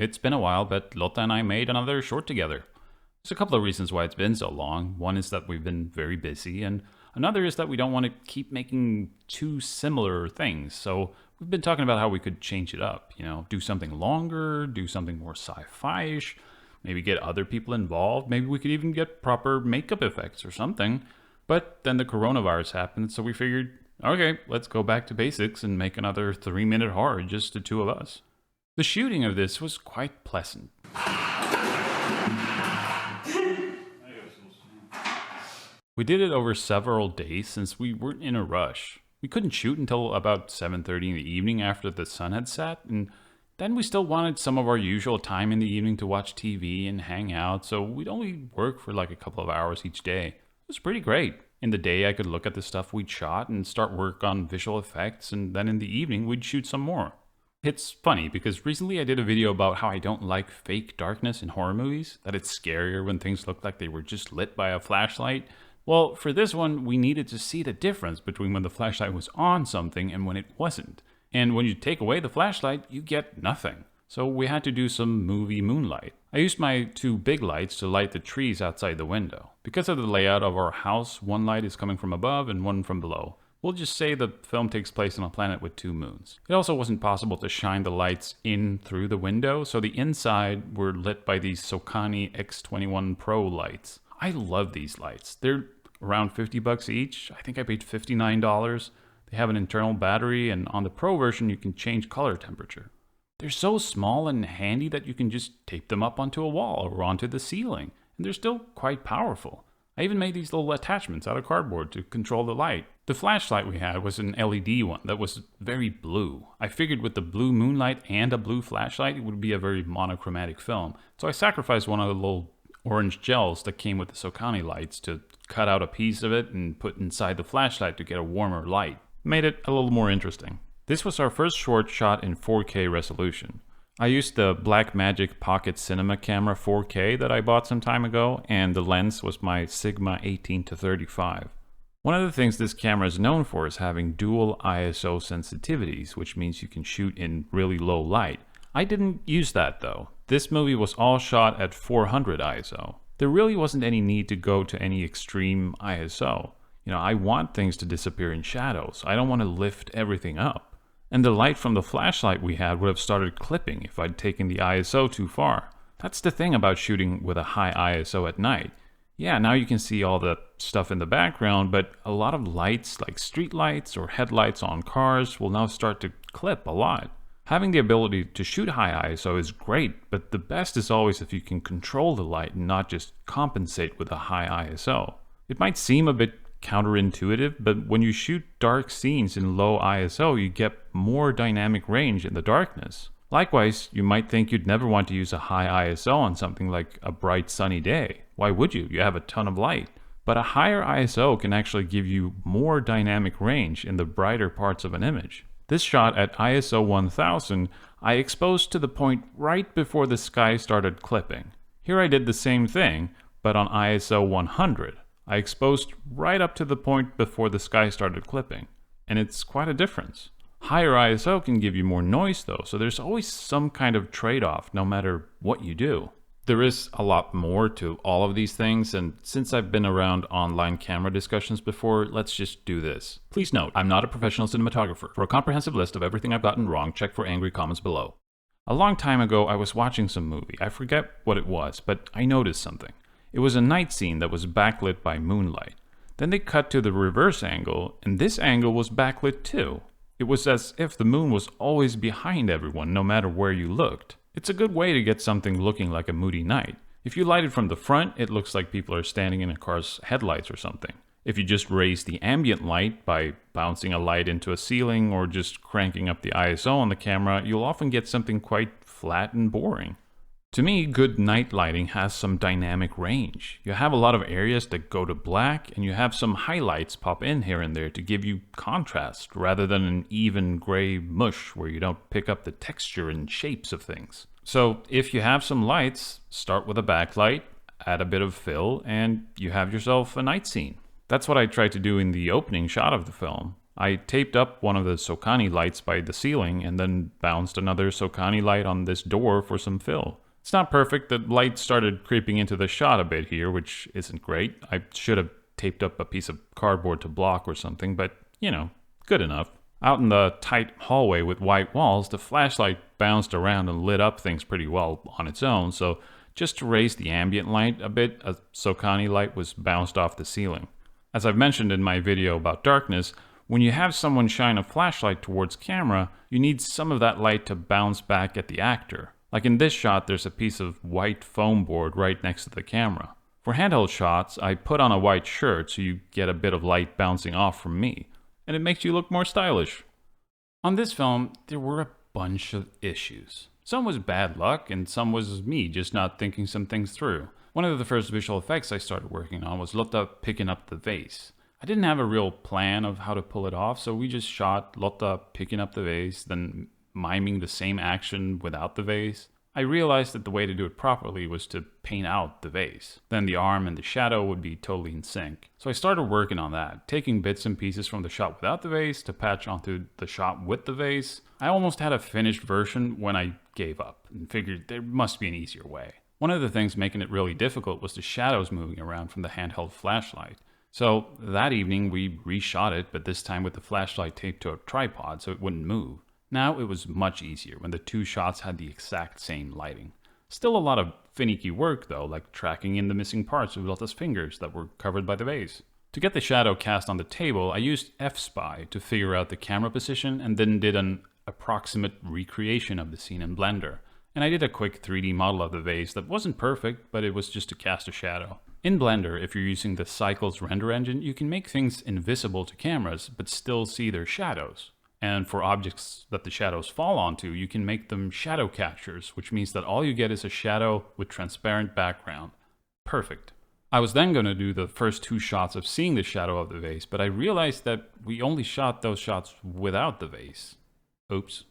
It's been a while, but Lotta and I made another short together. There's a couple of reasons why it's been so long. One is that we've been very busy, and another is that we don't want to keep making two similar things. So we've been talking about how we could change it up, do something longer, do something more sci-fi-ish, maybe get other people involved. Maybe we could even get proper makeup effects or something. But then the coronavirus happened, so we figured, okay, let's go back to basics and make another 3-minute horror, just the two of us. The shooting of this was quite pleasant. We did it over several days since we weren't in a rush. We couldn't shoot until about 7:30 in the evening after the sun had set, and then we still wanted some of our usual time in the evening to watch TV and hang out, so we'd only work for like a couple of hours each day. It was pretty great. In the day I could look at the stuff we'd shot and start work on visual effects, and then in the evening we'd shoot some more. It's funny because recently I did a video about how I don't like fake darkness in horror movies, that it's scarier when things look like they were just lit by a flashlight. Well, for this one, we needed to see the difference between when the flashlight was on something and when it wasn't. And when you take away the flashlight, you get nothing. So we had to do some movie moonlight. I used my two big lights to light the trees outside the window. Because of the layout of our house, one light is coming from above and one from below. We'll just say the film takes place on a planet with two moons. It also wasn't possible to shine the lights in through the window, so the inside were lit by these Sokani X21 Pro lights. I love these lights. They're around $50 each. I think I paid $59. They have an internal battery, and on the Pro version you can change color temperature. They're so small and handy that you can just tape them up onto a wall or onto the ceiling, and they're still quite powerful. I even made these little attachments out of cardboard to control the light. The flashlight we had was an LED one that was very blue. I figured with the blue moonlight and a blue flashlight, it would be a very monochromatic film. So I sacrificed one of the little orange gels that came with the Sokani lights to cut out a piece of it and put inside the flashlight to get a warmer light. Made it a little more interesting. This was our first short shot in 4K resolution. I used the Blackmagic Pocket Cinema Camera 4K that I bought some time ago, and the lens was my Sigma 18-35. One of the things this camera is known for is having dual ISO sensitivities, which means you can shoot in really low light. I didn't use that though. This movie was all shot at 400 ISO. There really wasn't any need to go to any extreme ISO. I want things to disappear in shadows. I don't want to lift everything up. And the light from the flashlight we had would have started clipping if I'd taken the ISO too far. That's the thing about shooting with a high ISO at night. Yeah, now you can see all the stuff in the background, but a lot of lights, like street lights or headlights on cars, will now start to clip a lot. Having the ability to shoot high ISO is great, but the best is always if you can control the light and not just compensate with a high ISO. It might seem a bit counterintuitive, but when you shoot dark scenes in low ISO, you get more dynamic range in the darkness. Likewise, you might think you'd never want to use a high ISO on something like a bright sunny day. Why would you? You have a ton of light. But a higher ISO can actually give you more dynamic range in the brighter parts of an image. This shot at ISO 1000, I exposed to the point right before the sky started clipping. Here I did the same thing, but on ISO 100. I exposed right up to the point before the sky started clipping, and it's quite a difference. Higher ISO can give you more noise though, so there's always some kind of trade-off no matter what you do. There is a lot more to all of these things, and since I've been around online camera discussions before, let's just do this. Please note, I'm not a professional cinematographer. For a comprehensive list of everything I've gotten wrong, check for angry comments below. A long time ago, I was watching some movie. I forget what it was, but I noticed something. It was a night scene that was backlit by moonlight. Then they cut to the reverse angle, and this angle was backlit too. It was as if the moon was always behind everyone, no matter where you looked. It's a good way to get something looking like a moody night. If you light it from the front, it looks like people are standing in a car's headlights or something. If you just raise the ambient light by bouncing a light into a ceiling or just cranking up the ISO on the camera, you'll often get something quite flat and boring. To me, good night lighting has some dynamic range. You have a lot of areas that go to black, and you have some highlights pop in here and there to give you contrast, rather than an even gray mush where you don't pick up the texture and shapes of things. So if you have some lights, start with a backlight, add a bit of fill, and you have yourself a night scene. That's what I tried to do in the opening shot of the film. I taped up one of the Sokani lights by the ceiling and then bounced another Sokani light on this door for some fill. It's not perfect, the light started creeping into the shot a bit here, which isn't great. I should have taped up a piece of cardboard to block or something, but, good enough. Out in the tight hallway with white walls, the flashlight bounced around and lit up things pretty well on its own, so just to raise the ambient light a bit, a Sokani light was bounced off the ceiling. As I've mentioned in my video about darkness, when you have someone shine a flashlight towards camera, you need some of that light to bounce back at the actor. Like in this shot, there's a piece of white foam board right next to the camera. For handheld shots, I put on a white shirt so you get a bit of light bouncing off from me, and it makes you look more stylish. On this film, there were a bunch of issues. Some was bad luck, and some was me just not thinking some things through. One of the first visual effects I started working on was Lotta picking up the vase. I didn't have a real plan of how to pull it off, so we just shot Lotta picking up the vase, then miming the same action without the vase. I realized that the way to do it properly was to paint out the vase. Then the arm and the shadow would be totally in sync. So I started working on that, taking bits and pieces from the shot without the vase to patch onto the shot with the vase. I almost had a finished version when I gave up and figured there must be an easier way. One of the things making it really difficult was the shadows moving around from the handheld flashlight. So that evening we reshot it, but this time with the flashlight taped to a tripod so it wouldn't move. Now it was much easier when the two shots had the exact same lighting. Still a lot of finicky work though, like tracking in the missing parts of Lotta's fingers that were covered by the vase. To get the shadow cast on the table, I used F-Spy to figure out the camera position and then did an approximate recreation of the scene in Blender. And I did a quick 3D model of the vase that wasn't perfect, but it was just to cast a shadow. In Blender, if you're using the Cycles render engine, you can make things invisible to cameras, but still see their shadows. And for objects that the shadows fall onto, you can make them shadow catchers, which means that all you get is a shadow with transparent background. Perfect. I was then going to do the first two shots of seeing the shadow of the vase, but I realized that we only shot those shots without the vase. Oops.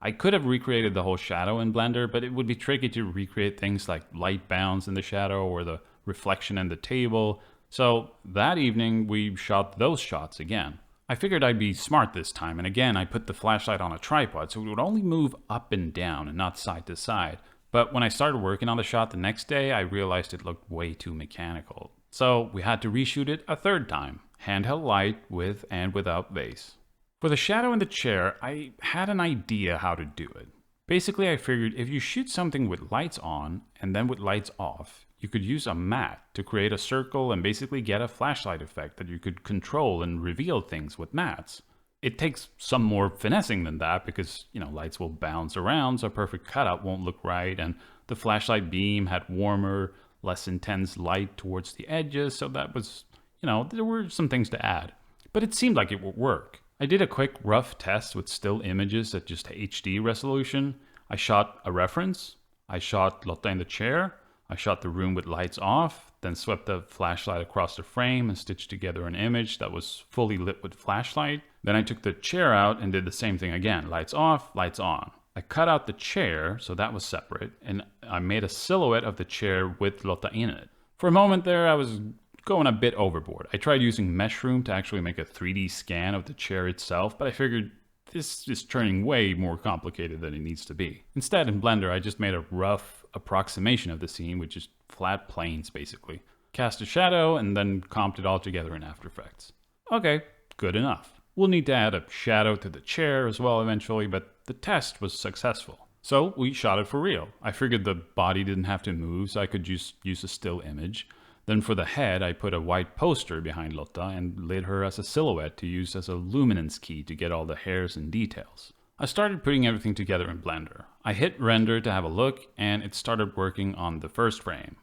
I could have recreated the whole shadow in Blender, but it would be tricky to recreate things like light bounds in the shadow or the reflection in the table. So that evening we shot those shots again. I figured I'd be smart this time, and again I put the flashlight on a tripod so it would only move up and down and not side to side. But when I started working on the shot the next day, I realized it looked way too mechanical. So we had to reshoot it a third time. Handheld light with and without vase. For the shadow in the chair, I had an idea how to do it. Basically, I figured if you shoot something with lights on and then with lights off, you could use a mat to create a circle and basically get a flashlight effect that you could control and reveal things with mats. It takes some more finessing than that because, lights will bounce around, so a perfect cutout won't look right, and the flashlight beam had warmer, less intense light towards the edges, so that was, there were some things to add. But it seemed like it would work. I did a quick rough test with still images at just HD resolution. I shot a reference, I shot Lotta in the chair, I shot the room with lights off, then swept the flashlight across the frame and stitched together an image that was fully lit with flashlight. Then I took the chair out and did the same thing again, lights off, lights on. I cut out the chair, so that was separate, and I made a silhouette of the chair with Lotta in it. For a moment there, I was going a bit overboard. I tried using Meshroom to actually make a 3D scan of the chair itself, but I figured this is turning way more complicated than it needs to be. Instead, in Blender, I just made a rough approximation of the scene with just flat planes, basically. Cast a shadow, and then comped it all together in After Effects. Okay, good enough. We'll need to add a shadow to the chair as well eventually, but the test was successful. So we shot it for real. I figured the body didn't have to move, so I could just use a still image. Then for the head, I put a white poster behind Lotta and lit her as a silhouette to use as a luminance key to get all the hairs and details. I started putting everything together in Blender. I hit render to have a look, and it started working on the first frame.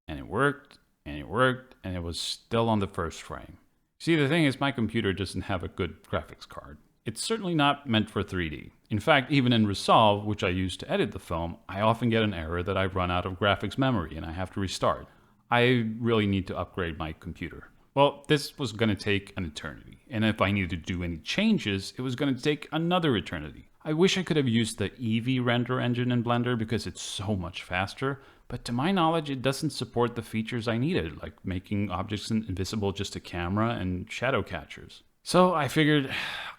And it worked, and it worked, and it was still on the first frame. See, the thing is, my computer doesn't have a good graphics card. It's certainly not meant for 3D. In fact, even in Resolve, which I use to edit the film, I often get an error that I've run out of graphics memory and I have to restart. I really need to upgrade my computer. Well, this was going to take an eternity, and if I needed to do any changes, it was going to take another eternity. I wish I could have used the Eevee render engine in Blender because it's so much faster, but to my knowledge, it doesn't support the features I needed, like making objects invisible just to camera and shadow catchers. So I figured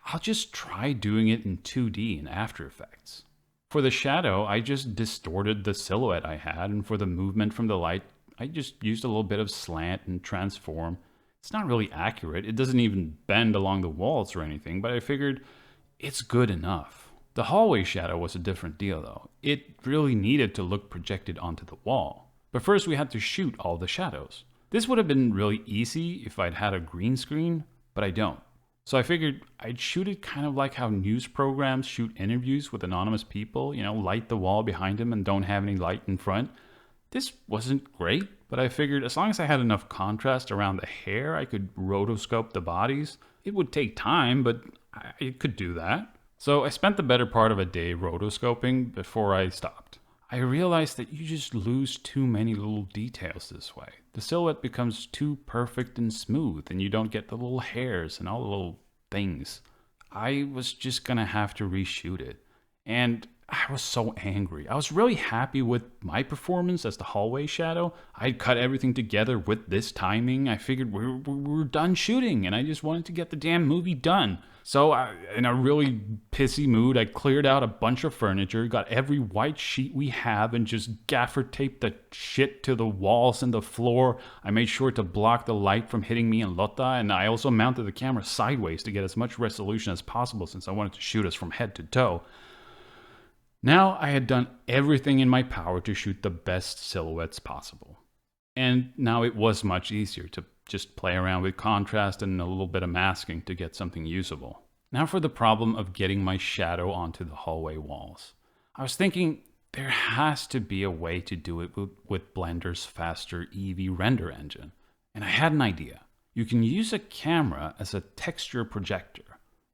I'll just try doing it in 2D in After Effects. For the shadow, I just distorted the silhouette I had, and for the movement from the light, I just used a little bit of slant and transform. It's not really accurate, it doesn't even bend along the walls or anything, but I figured it's good enough. The hallway shadow was a different deal though. It really needed to look projected onto the wall. But first we had to shoot all the shadows. This would have been really easy if I'd had a green screen, but I don't. So I figured I'd shoot it kind of like how news programs shoot interviews with anonymous people, light the wall behind them and don't have any light in front. This wasn't great, but I figured as long as I had enough contrast around the hair, I could rotoscope the bodies. It would take time, but I could do that. So I spent the better part of a day rotoscoping before I stopped. I realized that you just lose too many little details this way. The silhouette becomes too perfect and smooth, and you don't get the little hairs and all the little things. I was just gonna have to reshoot it. And I was so angry. I was really happy with my performance as the hallway shadow. I'd cut everything together with this timing. I figured we're done shooting, and I just wanted to get the damn movie done. So in a really pissy mood, I cleared out a bunch of furniture, got every white sheet we have, and just gaffer taped the shit to the walls and the floor. I made sure to block the light from hitting me and Lotta, and I also mounted the camera sideways to get as much resolution as possible since I wanted to shoot us from head to toe. Now I had done everything in my power to shoot the best silhouettes possible. And now it was much easier to just play around with contrast and a little bit of masking to get something usable. Now for the problem of getting my shadow onto the hallway walls. I was thinking there has to be a way to do it with Blender's faster Eevee render engine. And I had an idea. You can use a camera as a texture projector.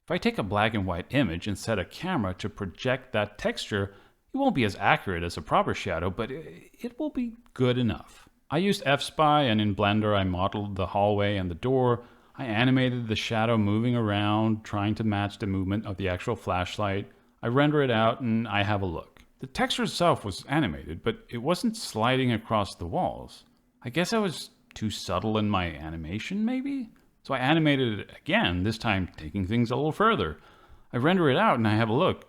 If I take a black and white image and set a camera to project that texture, it won't be as accurate as a proper shadow, but it will be good enough. I used F-Spy, and in Blender I modeled the hallway and the door. I animated the shadow moving around, trying to match the movement of the actual flashlight. I render it out and I have a look. The texture itself was animated, but it wasn't sliding across the walls. I guess I was too subtle in my animation, maybe? So I animated it again, this time taking things a little further. I render it out and I have a look.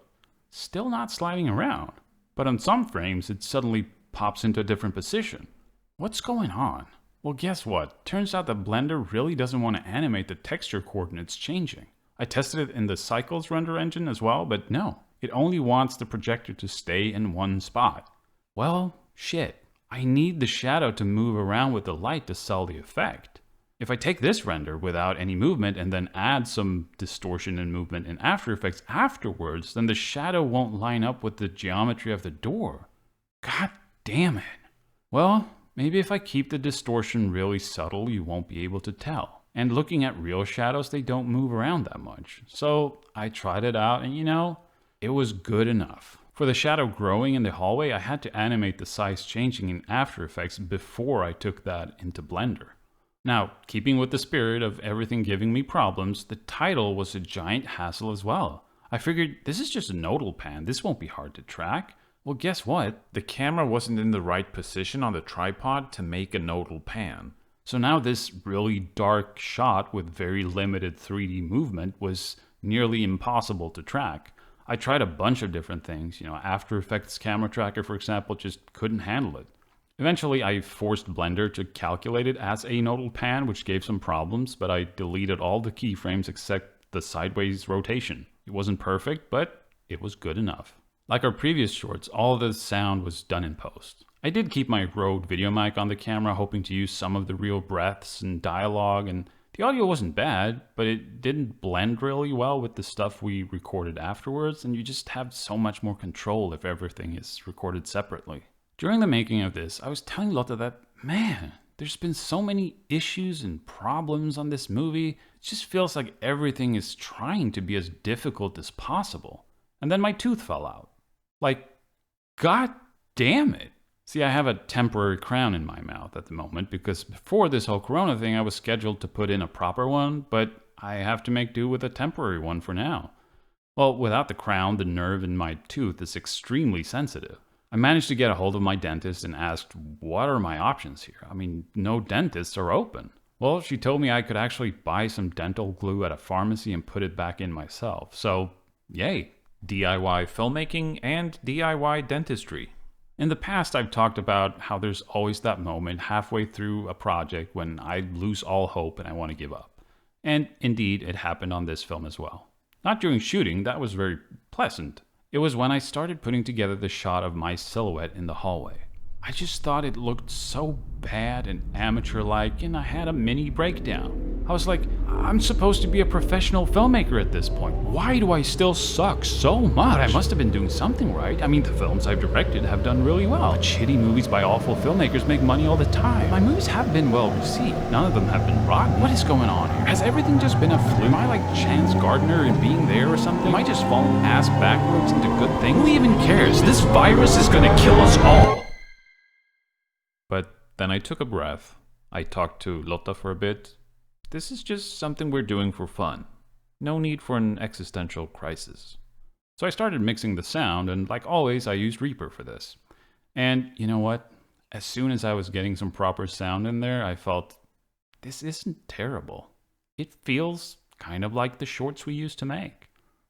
Still not sliding around, but on some frames it suddenly pops into a different position. What's going on? Well, guess what? Turns out that Blender really doesn't want to animate the texture coordinates changing. I tested it in the Cycles render engine as well, but no. It only wants the projector to stay in one spot. Well, shit. I need the shadow to move around with the light to sell the effect. If I take this render without any movement and then add some distortion and movement in After Effects afterwards, then the shadow won't line up with the geometry of the door. God damn it. Well, maybe if I keep the distortion really subtle, you won't be able to tell. And looking at real shadows, they don't move around that much. So I tried it out and it was good enough. For the shadow growing in the hallway, I had to animate the size changing in After Effects before I took that into Blender. Now, keeping with the spirit of everything giving me problems, the title was a giant hassle as well. I figured this is just a nodal pan, this won't be hard to track. Well, guess what? The camera wasn't in the right position on the tripod to make a nodal pan. So now this really dark shot with very limited 3D movement was nearly impossible to track. I tried a bunch of different things, After Effects camera tracker, for example, just couldn't handle it. Eventually, I forced Blender to calculate it as a nodal pan, which gave some problems, but I deleted all the keyframes except the sideways rotation. It wasn't perfect, but it was good enough. Like our previous shorts, all the sound was done in post. I did keep my Rode video mic on the camera, hoping to use some of the real breaths and dialogue, and the audio wasn't bad, but it didn't blend really well with the stuff we recorded afterwards, and you just have so much more control if everything is recorded separately. During the making of this, I was telling Lotta that, man, there's been so many issues and problems on this movie. It just feels like everything is trying to be as difficult as possible. And then my tooth fell out. Like, god damn it. See, I have a temporary crown in my mouth at the moment because before this whole corona thing, I was scheduled to put in a proper one, but I have to make do with a temporary one for now. Well, without the crown, the nerve in my tooth is extremely sensitive. I managed to get a hold of my dentist and asked, what are my options here? I mean, no dentists are open. Well, she told me I could actually buy some dental glue at a pharmacy and put it back in myself. So, yay, DIY filmmaking and DIY dentistry. In the past, I've talked about how there's always that moment halfway through a project when I lose all hope and I want to give up. And indeed, it happened on this film as well. Not during shooting, that was very pleasant. It was when I started putting together the shot of my silhouette in the hallway. I just thought it looked so bad and amateur-like, and I had a mini breakdown. I was like, I'm supposed to be a professional filmmaker at this point. Why do I still suck so much? But I must have been doing something right. I mean, the films I've directed have done really well. But shitty movies by awful filmmakers make money all the time. My movies have been well received. None of them have been rotten. What is going on here? Has everything just been a fluke? Am I like Chance Gardner in Being There or something? Am I just falling ass backwards into good things? Who even cares? This virus is gonna kill us all. But then I took a breath. I talked to Lotta for a bit. This is just something we're doing for fun. No need for an existential crisis. So I started mixing the sound, and like always, I used Reaper for this. And you know what? As soon as I was getting some proper sound in there, I felt, this isn't terrible. It feels kind of like the shorts we used to make.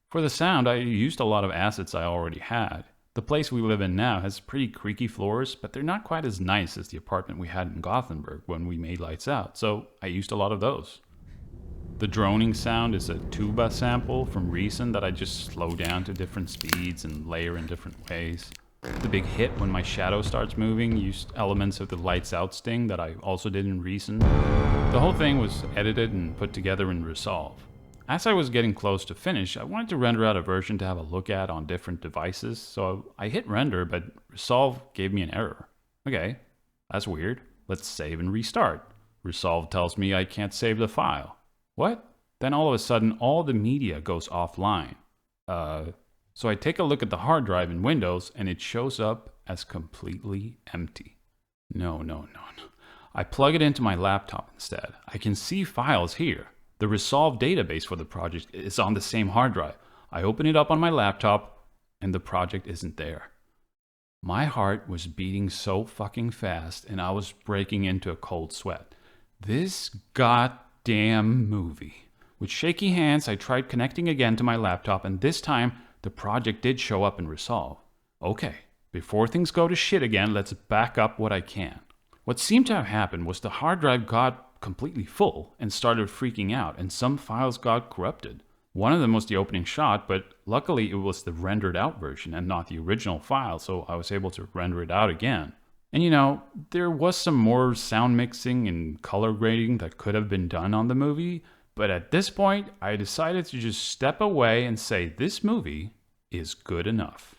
For the sound, I used a lot of assets I already had. The place we live in now has pretty creaky floors, but they're not quite as nice as the apartment we had in Gothenburg when we made Lights Out, so I used a lot of those. The droning sound is a tuba sample from Reason that I just slow down to different speeds and layer in different ways. The big hit when my shadow starts moving used elements of the Lights Out sting that I also did in Reason. The whole thing was edited and put together in Resolve. As I was getting close to finish, I wanted to render out a version to have a look at on different devices, so I hit render, but Resolve gave me an error. Okay, that's weird. Let's save and restart. Resolve tells me I can't save the file. What? Then all of a sudden, all the media goes offline. So I take a look at the hard drive in Windows, and it shows up as completely empty. No. I plug it into my laptop instead. I can see files here. The Resolve database for the project is on the same hard drive. I open it up on my laptop, and the project isn't there. My heart was beating so fucking fast, and I was breaking into a cold sweat. This goddamn movie. With shaky hands, I tried connecting again to my laptop, and this time, the project did show up in Resolve. Okay, before things go to shit again, let's back up what I can. What seemed to have happened was the hard drive got completely full and started freaking out, and some files got corrupted. One of them was the opening shot, but luckily it was the rendered out version and not the original file, so I was able to render it out again. And you know, there was some more sound mixing and color grading that could have been done on the movie, but at this point, I decided to just step away and say this movie is good enough.